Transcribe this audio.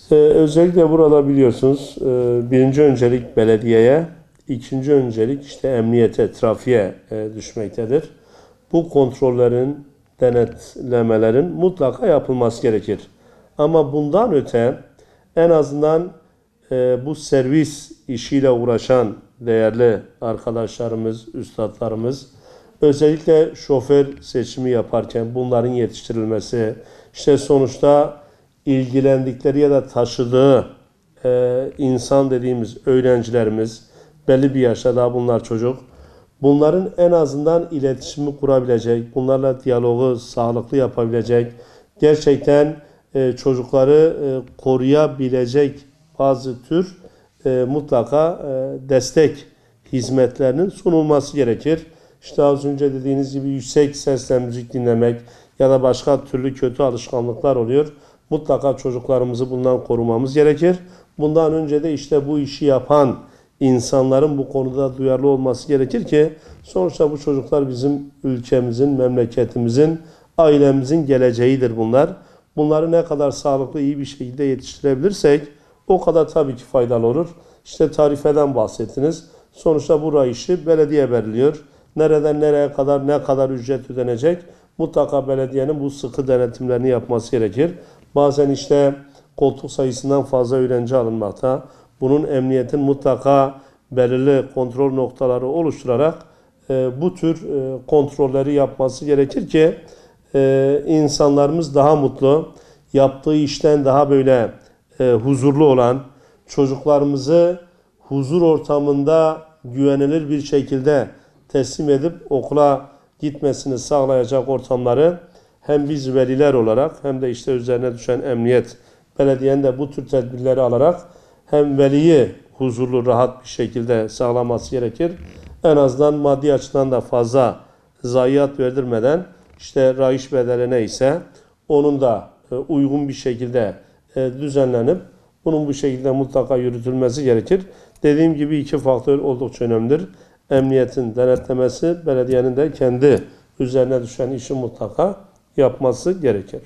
Özellikle burada biliyorsunuz birinci öncelik belediyeye, ikinci öncelik işte emniyete, trafiğe düşmektedir. Bu kontrollerin, denetlemelerin mutlaka yapılması gerekir. Ama bundan öte en azından bu servis işiyle uğraşan değerli arkadaşlarımız, üstadlarımız, özellikle şoför seçimi yaparken bunların yetiştirilmesi, işte sonuçta ilgilendikleri ya da taşıdığı insan dediğimiz öğrencilerimiz, belli bir yaşta daha bunlar çocuk, bunların en azından iletişimi kurabilecek, bunlarla diyalogu sağlıklı yapabilecek, gerçekten çocukları koruyabilecek bazı tür mutlaka destek hizmetlerinin sunulması gerekir. İşte az önce dediğiniz gibi yüksek sesle müzik dinlemek ya da başka türlü kötü alışkanlıklar oluyor. Mutlaka çocuklarımızı bundan korumamız gerekir. Bundan önce de işte bu işi yapan insanların bu konuda duyarlı olması gerekir ki sonuçta bu çocuklar bizim ülkemizin, memleketimizin, ailemizin geleceğidir bunlar. Bunları ne kadar sağlıklı, iyi bir şekilde yetiştirebilirsek o kadar tabii ki faydalı olur. İşte tarifeden bahsettiniz. Sonuçta bu işi belediye belirliyor. Nereden nereye kadar ne kadar ücret ödenecek? Mutlaka belediyenin bu sıkı denetimlerini yapması gerekir. Bazen işte koltuk sayısından fazla öğrenci alınmakta. Bunun emniyetin mutlaka belirli kontrol noktaları oluşturarak bu tür kontrolleri yapması gerekir ki insanlarımız daha mutlu, yaptığı işten daha böyle huzurlu olan, çocuklarımızı huzur ortamında güvenilir bir şekilde teslim edip okula gitmesini sağlayacak ortamları hem biz veliler olarak hem de işte üzerine düşen emniyet, belediyenin de bu tür tedbirleri alarak hem veliyi huzurlu, rahat bir şekilde sağlaması gerekir. En azından maddi açıdan da fazla zayiat verdirmeden işte rayiç bedeli neyse onun da uygun bir şekilde düzenlenip bunun bu şekilde mutlaka yürütülmesi gerekir. Dediğim gibi iki faktör oldukça önemlidir. Emniyetin denetlemesi, belediyenin de kendi üzerine düşen işi mutlaka yapması gerekir.